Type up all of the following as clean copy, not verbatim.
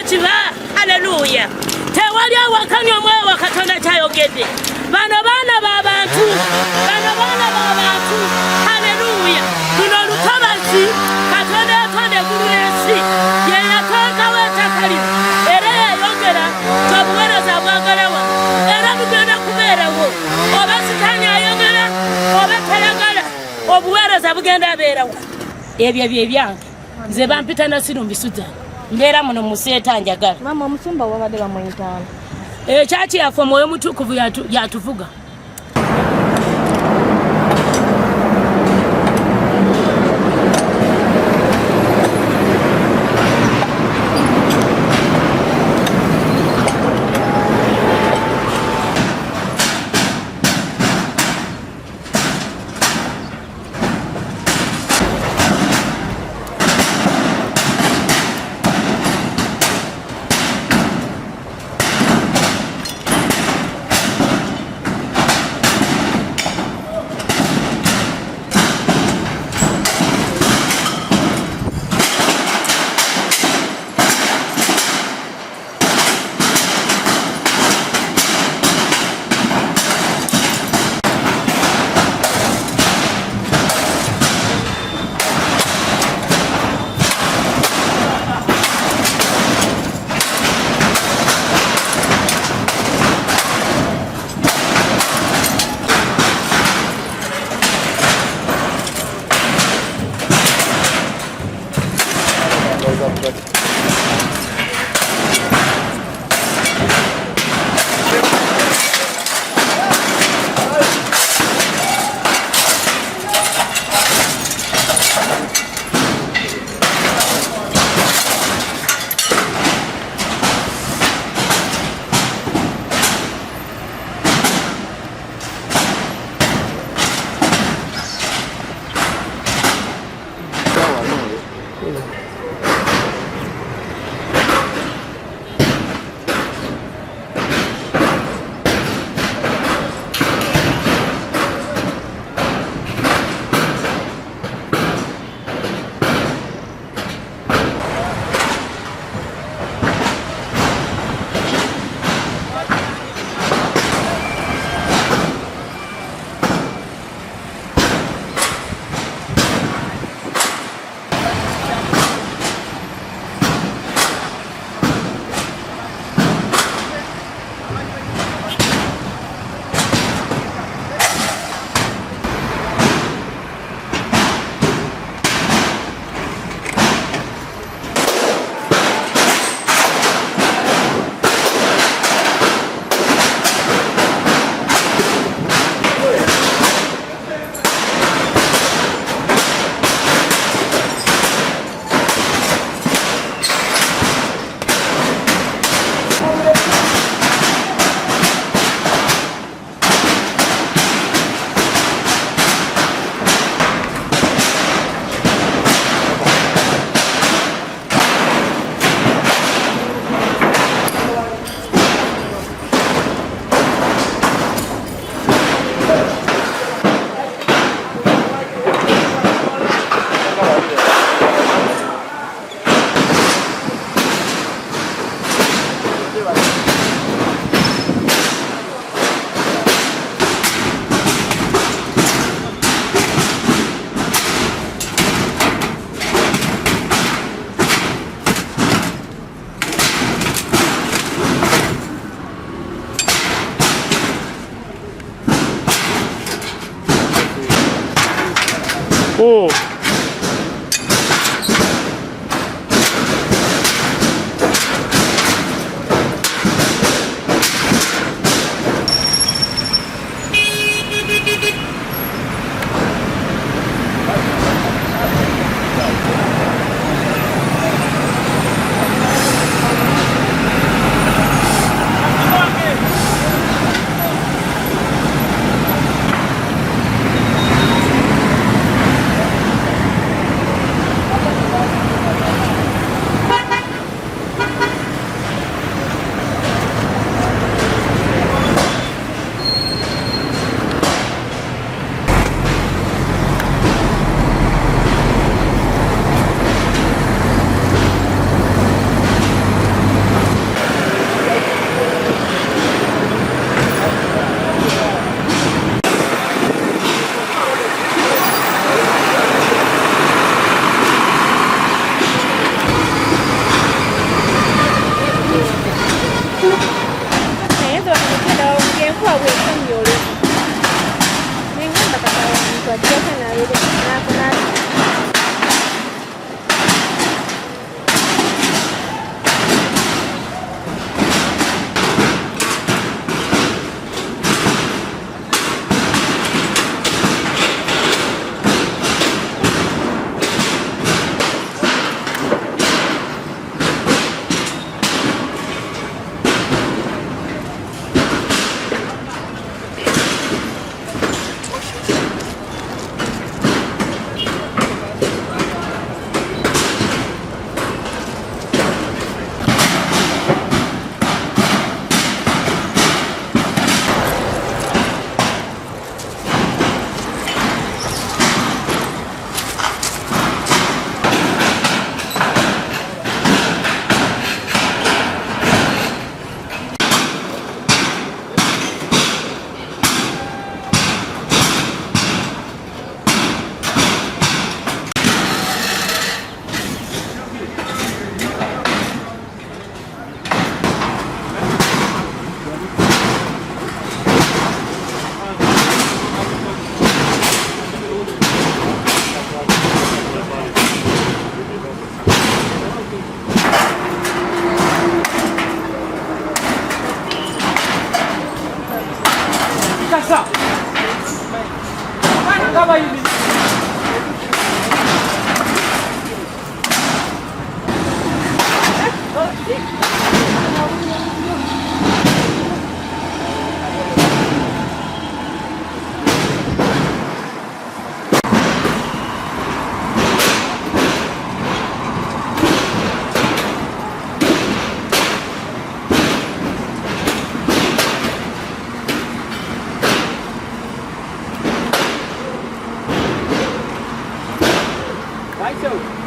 kiba. Haleluya. Tewali awakanya omwoyo wa Katonda kyayogedde. Bano baana b'abantu. Haleluya. Luno lutobazzi Katonda yatonda eggulu n'ensi. Ye yatondawo ettaka lino. Era yayongera obuweereza bwagalawa. Era bugenda kubeerawo. Oba Sitaani ayogera oba tayagala obuweereza bugenda abeerawo. Ebyo bye byange. Nze bampita Nasiru Mbisuza. Mbeera muno mu Seeta njagala. Mama omusumba wabadde bamuyitaana. Kyaki yaffe omwoyo mutukuvu yatuvuga. Oh. Hello.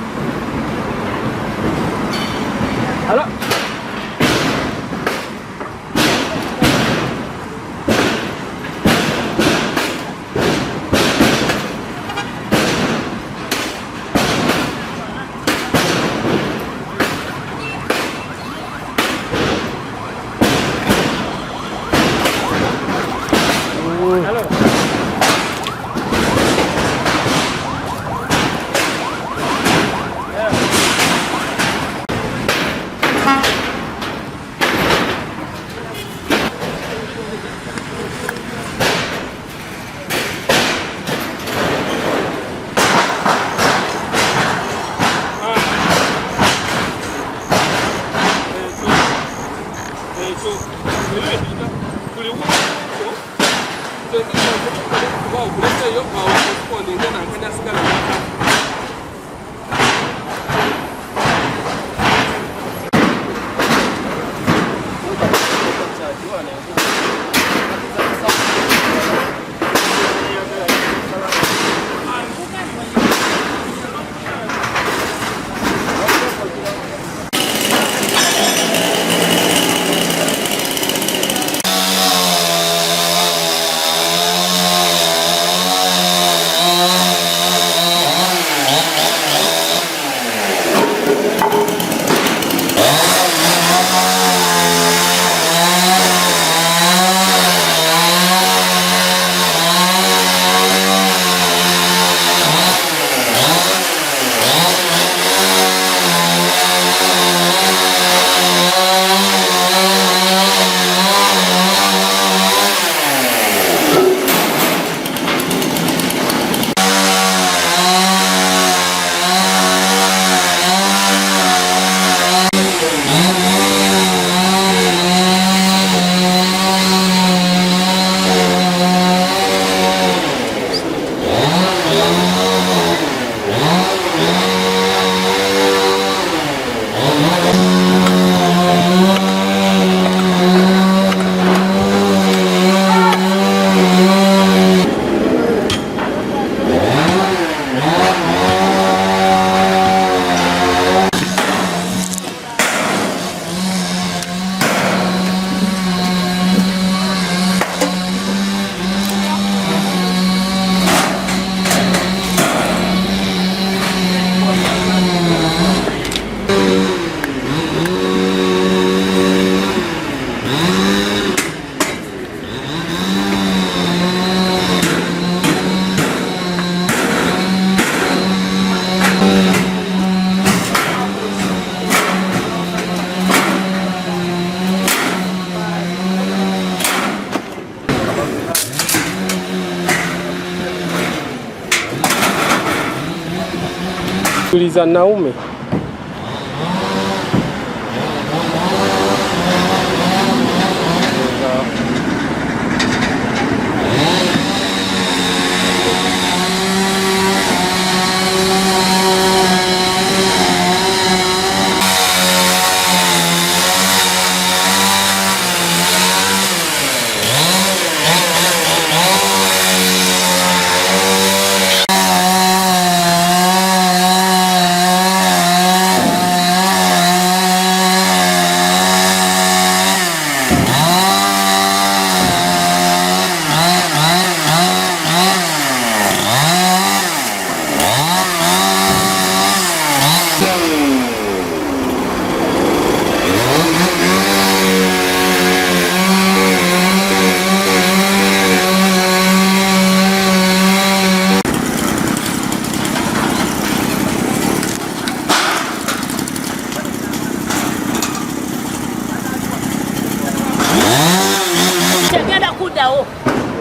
Tuliza naume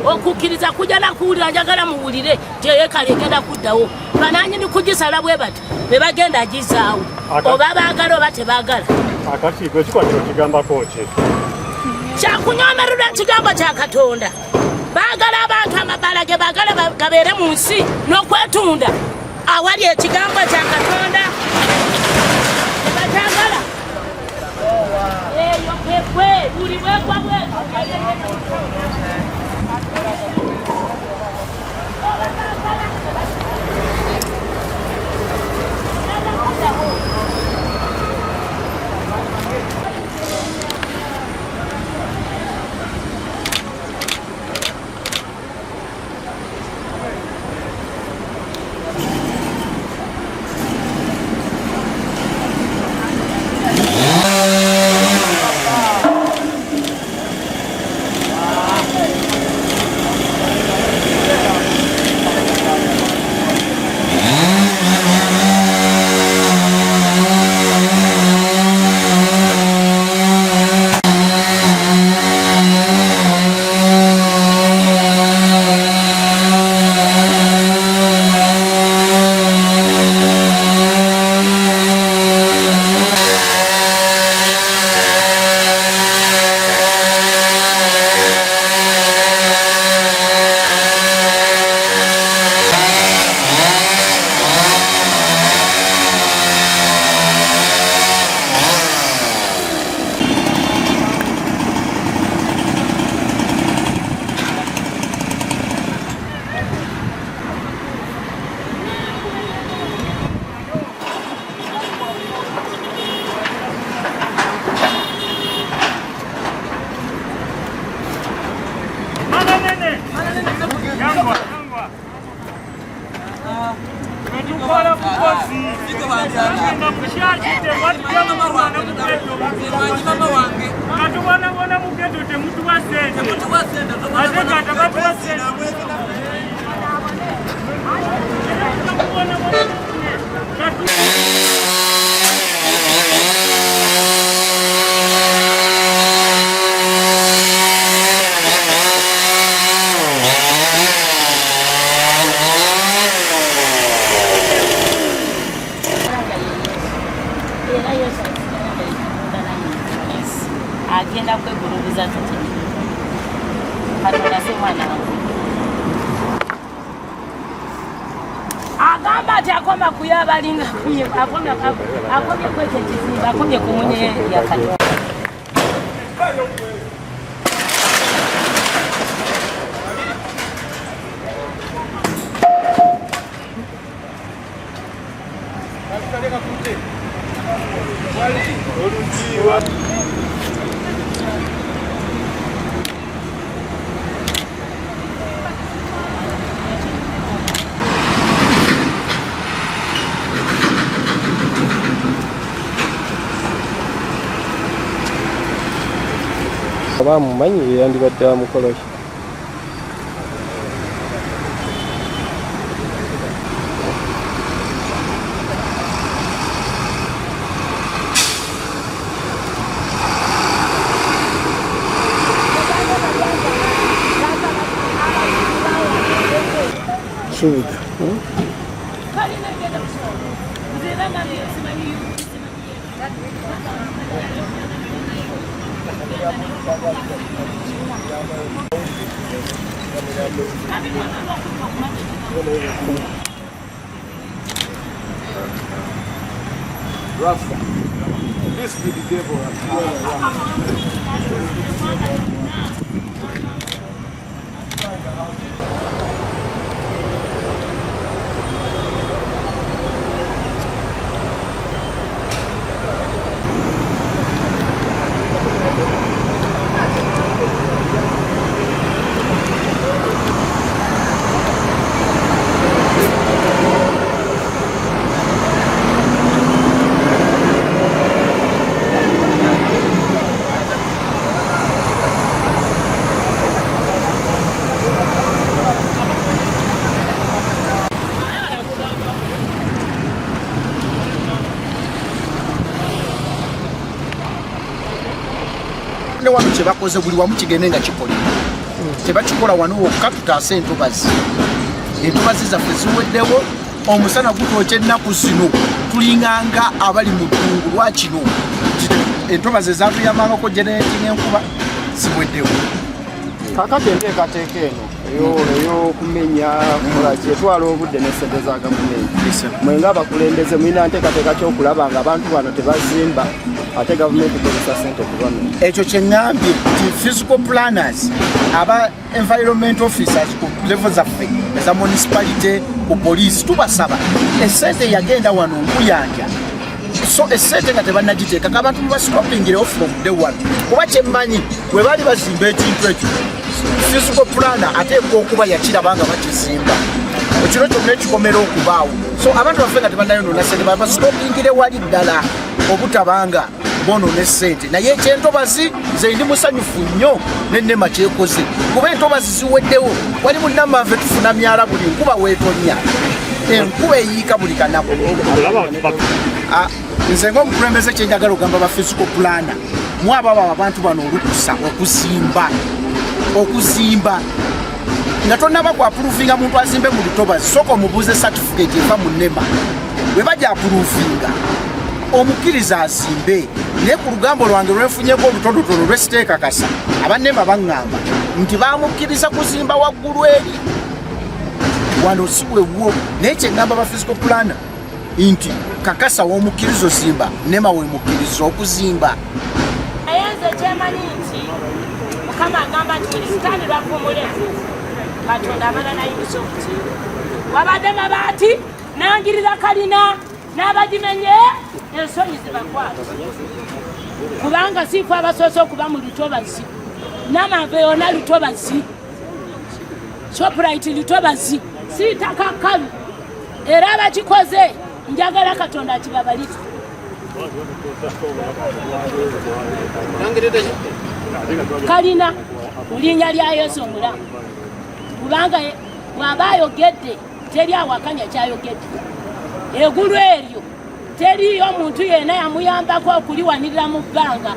okukiriza kujja nakuwulira njagala muwulire gyeyekale egenda kuddawo bananyini kugisala bwe bati bebagenda gizaawo oba baagala oba tebaagala akati gwe kikwatiro kigambako ki kyakunyomererwa ekigambo kya Katonda baagala abantu amabala ge baagala gabeere mu nsi n'okwetunda awali ekigambo kya Katonda tebakyagala eyo kwekwe buli bwekwa bwekwa Tukola kukozi. Na mshaji te watu kama mwana mketo. Mama wange. Katubona bona muketo te mtu wa sente. Mtu wa sente. Ateka atakatu wa sente. Agenda kwegulubiza tuti katonda si mwana agamba ati akoma kuyabalinga akomye kwekyo ekizimba akomye kumunye yakatonda Wamu manyi yandibadde mukolo ki? Seeta. Rasta. This be the devil. Wano kyebakoze buli wamu kigende nga kikolera tebakikola wano wokka tutaase entobazi zaffe ziweddewo omusana gutwokya ennaku zino tulinganga abali mu ddungu lwakino entobazi ezatuyambangako generating enkuba ziweddewo kakati enteekateeka eno ey'okumenya etwala obudde n'essente za gavumenti mwe ng'abakulembeze mulina nteekateeka ky'okulaba nga abantu bano tebazimba ate gavumenti ekozesa ssente kubamenya. Ekyo kye ŋŋambye nti physical planners aba environment officers ku level zaffe eza municipality ku poliisi tubasaba essente yagenda wano nkuyanja so essente nga tebannagiteekako abantu mubasitopingirewo from day one kuba kyemmanyi bwe baali bazimba ekintu ekyo physical planner ateekwa okuba yakirabanga bakizimba ekiro kyonna ekikomera okubaawo so abantu baffe nga tebannayonoona ssente babasitopingire wali ddala obutabanga bonoona essente naye ekyentobazi nze ndi musanyufu nnyo n'ennema kyekoze kuba entobazi ziweddewo wali munnammanve tufuna myala buli nkuba weetonya enkuba eyiika buli kanaku nze ng'omukulembeze kyenjagala ogamba ba physical planner mwababa abantu bano olukusa okuzimba nga tonnaba kuapuruvinga muntu azimbe mu lutobazi soka omubuuze certificate eva mu NEMA bwe bajja apuruvinga omukkiriza azimbe naye ku lugambo lwange lwenfunyeko olutonotono lwesiteekakasa abannema baŋŋamba nti bamukkiriza kuzimba waggulu eri wano si bwewwo naye kyeŋŋamba ba physical planner nti kakasa w'omukkiriza ozimba NEMA we mukkiriza okuzimba naye nze kyemanyi nti mukama agamba nti buli sitani lwavumule katonda abala nayinza okuzimba wabadde mabaati nangirira kalina n'abagimenye ensonyi zibakwata kubanga siifu abasoose okuba mu lutobazi namanve yona lutobazi shoprite lutobazi siitaka kabi era abakikoze njagala Katonda akibabalire. Kalina mu linnya lya Yesu omulamu, kubanga bw'aba ayogedde teri awakanya kyayogedde. Eggulu eryo teriyo omuntu yenna yamuyambako okuliwanirira mu bbanga.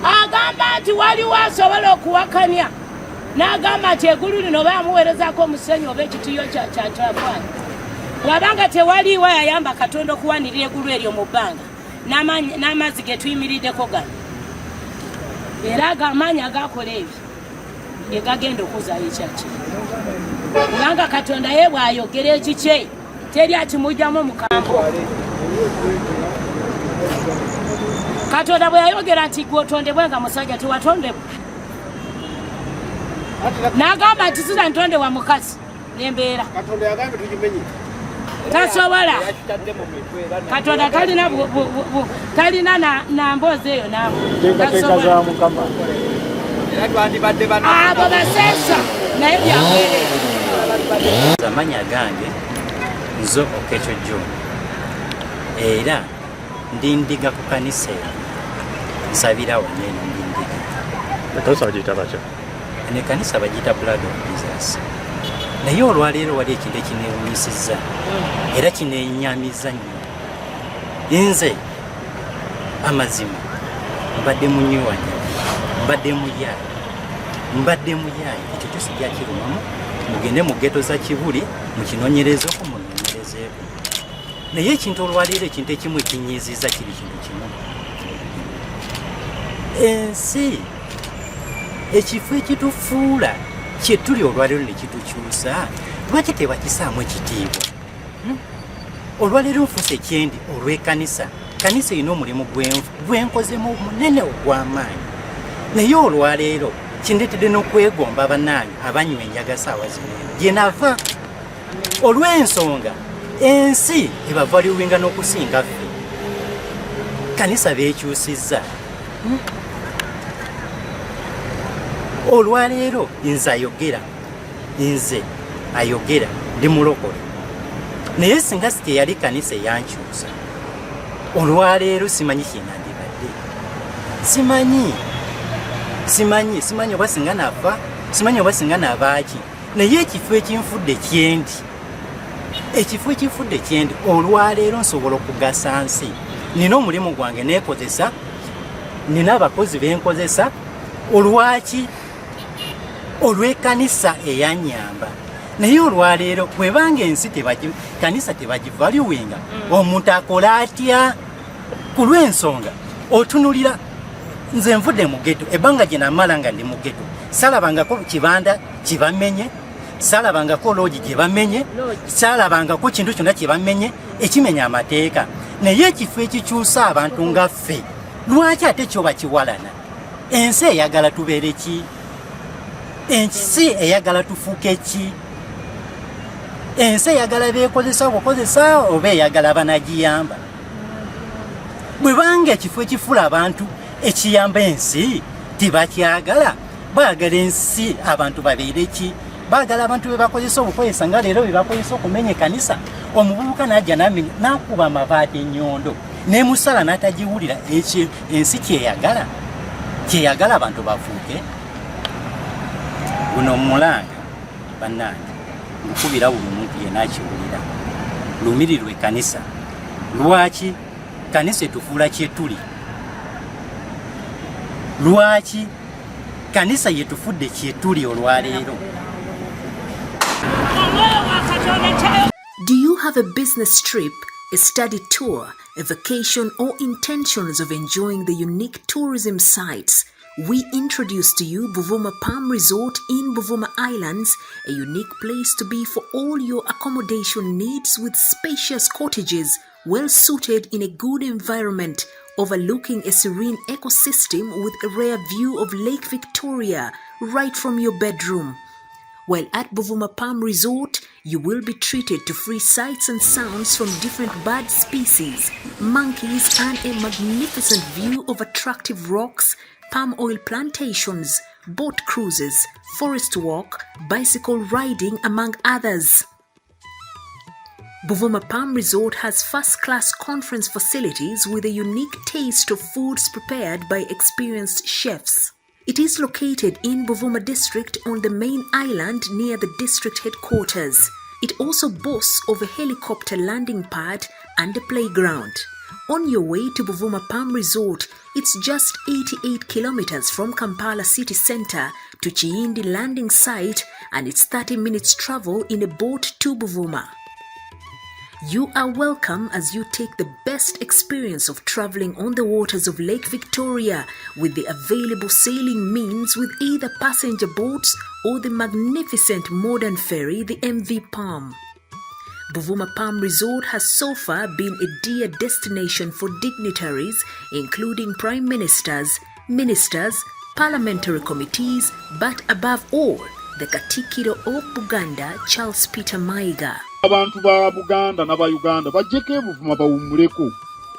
Agamba nti waliwo asobola okuwakanya, n'agamba nti eggulu lino baamuweerezako omusenyu oba ekitiyo kya tafaayo. Bw'abanga tewaliwo yayamba Katonda okuwanirira eggulu eryo mu bbanga, n'amazzi ge tuyimiriddeko gano, era ag'amaanyi agakola ebyo ge gagenda okuzaayo ekyaki. Kubanga Katonda ye bw'ayogera ekikye teri akimugyamu mu kambo. Katonda bwe yayogera nti gwe otondebwe nga musajja tewatondebwa, n'agamba nti sira ntondebwa mukazi n'embeera. Tasobola. Katonda talina na mboozi eyo naawe. Abo baseesa naye byakwerera. Amanya gange nzo Okecho John, era ndi ndiga ku kanisa nsabira wanene ndi ndiga. Kanisa bagiyita batya? Ne kanisa bagiyita Blood of Jesus. Naye olwaleero wali ekintu ekineewuunyisizza era kineenyamiza nnyo. Nze amazima mbadde munywanyi, mbadde muyaayi, ekyo kyose kyakirumamu. Mugende mu ghetto za Kibuli mukinoonyereza okumunoonyerezeeko. Naye ekintu olwaleero ekintu ekimu ekinyiiziza kiri kintu kimu. Ensi ekifo ekitufuula kye tuli olwaleero ne kitukyusa, lwaki tebakisaamu ekitiibwa? Olwaleero nfuuse ekyendi olw'ekkanisa. Kanisa erina omulimu gwenkozemu munene ogw'amaanyi. Naye olwaleero kindeetedde n'okwegomba bannange abanywa enjaga saawa zino gye nava. Olw'ensonga ensi ebavaluwinga n'okusinga ffe. Kanisa beekyusizza. Olwaleero nze ayogera ndi mulokole, naye singa teyali kanisa eyankyusa, olwaleero simanyi kyenandibadde. Simanyi oba singa nafa, simanyi oba singa nabaaki. Naye ekifo ekifudde kyendi olwaleero nsobola okugasa nsi. Nina omulimu gwange neekozesa, nina abakozi benkozesa. Olwaki? Olw'ekkanisa eyanyamba. Naye olwaleero bwebanga ensi kanisa tebagivaluwinga, omuntu akola atya? Ku lw'ensonga otunulira nze nvudde mu ghetto, ebbanga gye namala nga ndi mu ghetto salabangako kibanda kibamenye, salabangako loogi gye bamenye, salabangako kintu kyonna kye bamenye ekimenya amateeka. Naye ekifo ekikyusa abantu nga ffe, lwaki ate kyo bakiwalana? Ensi eyagala tubeere ki? Ensi eyagala tufuuke ki? Ensi eyagala beekozesa obukozesa oba eyagala banagiyamba? Bwe banga ekifo ekifula abantu ekiyamba ensi tebakyagala, baagala ensi abantu babeere ki? Baagala abantu bebakozesa obukozesa nga leero bebakozesa okumenya ekkanisa. Omuvubuka n'ajja n'akuba amabaati ennyondo n'emusala n'atagiwulira. Ekyo ensi kyeyagala abantu bafuuke. Guno mulanga bannange nkubira buli muntu yenna akiwulira, lumirirwe ekkanisa. Lwaki kanisa etufuula kyetuli? Lwaki kanisa yetufudde kyetuli olwaleero? Do you have a business trip, a study tour, a vacation, or intentions of enjoying the unique tourism sites? We introduce to you Buvuma Palm Resort in Buvuma Islands, a unique place to be for all your accommodation needs with spacious cottages, well suited in a good environment, overlooking a serene ecosystem with a rare view of Lake Victoria right from your bedroom. While at Buvuma Palm Resort, you will be treated to free sights and sounds from different bird species, monkeys, and a magnificent view of attractive rocks, palm oil plantations, boat cruises, forest walk, bicycle riding, among others. Buvuma Palm Resort has first-class conference facilities with a unique taste of foods prepared by experienced chefs. It is located in Buvuma district on the main island near the district headquarters. It also boasts of a helicopter landing pad and a playground. On your way to Buvuma Palm Resort, it's just 88 kilometers from Kampala city center to Chiindi landing site, and it's 30 minutes travel in a boat to Buvuma. You are welcome as you take the best experience of traveling on the waters of Lake Victoria with the available sailing means with either passenger boats or the magnificent modern ferry, the MV Palm. Buvuma Palm Resort has so far been a dear destination for dignitaries, including prime ministers, ministers, parliamentary committees, but above all, the Katikiro of Buganda, Charles Peter Mayiga. Abantu ba Buganda na ba Uganda bajjeko Buvuma bawummuleko.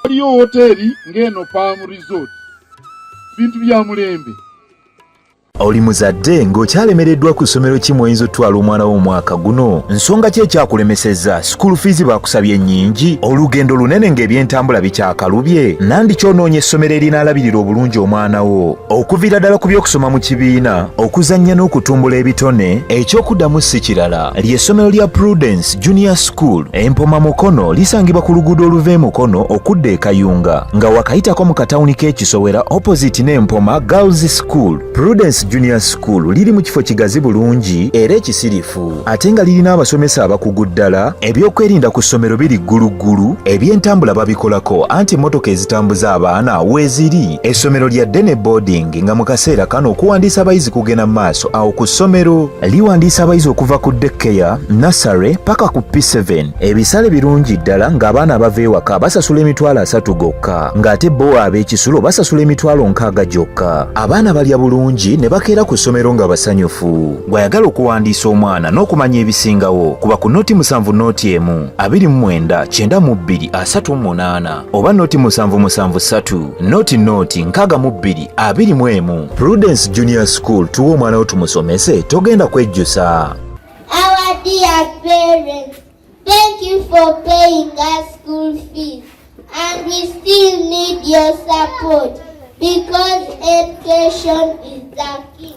Waliyo hoteri ng'eno Palm Resort. Bintu bya mulembe. Oli muzadde ng'okyalemereddwa ku ssomero ki mw'oyinza otwala omwana w'omwaka guno? Nsonga ki ekyakulemesezza? School fees baakusabye nnyingi? Olugendo lunene ng'ebyentambula bikyakalubye? Nandi ky'onoonya essomero erinaalabirira obulungi omwana wo? Okuviira ddala ku by'okusoma mu kibiina, okuzannya n'okutumbula ebitone, ekyokuddamu si kirala. Ly'essomero lya Prudence Junior School, Empoma Mukono, lisangibwa ku luguudo oluva e Mukono okudda e Kayunga, nga wakayitako mu katawuni k'Ekisowera opposite n'Empoma Girls School. Prudence Junior School liri mu kifo kigazi bulungi era ekisirifu, ate nga lirina abasomesa abakugu ddala, ebyokwerinda ku ssomero biri gguluggulu, ebyentambula babikolako anti emmotoka ezitambuza abaana weeziri. Essomero lya ddene boarding nga mu kaseera kano okuwandiisa abayizi kugenda mu maaso awo ku ssomero. Liwandiisa abayizi okuva ku daycare, nursery paka ku P7. Ebisale birungi ddala ng'abaana abava ewaka basasula emitwalo 3 gokka, ng'ate bo ab'ekisulo basasula emitwalo 6 gyokka. Abaana balya bulungi ne bakeera ku ssomero nga basanyufu. Bw'ayagala okuwandiisa omwana n'okumanya ebisingawo, kuba ku noti 7 noti 1 29 92 38 oba noti 773 noti 62 21. Prudence Junior School, tuwa omwana wo tumusomese, togenda kwejjusa. Our dear parents, thank you for paying us school fees, and we still need your support because education is the key.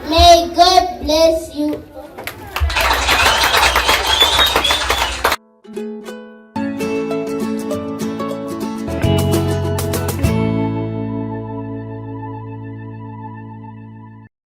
May God bless you